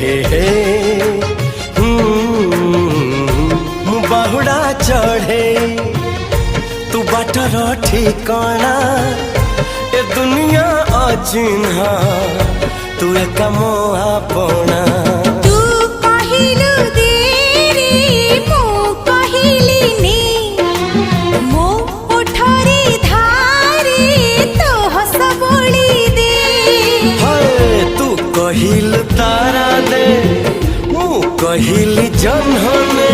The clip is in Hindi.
हे बाहुड़ा चढ़े तू बाटर ठिकाना ए दुनिया अचिन्हा तू एक मोआ पोना कहिल तारा दे मु कहिल जन्हने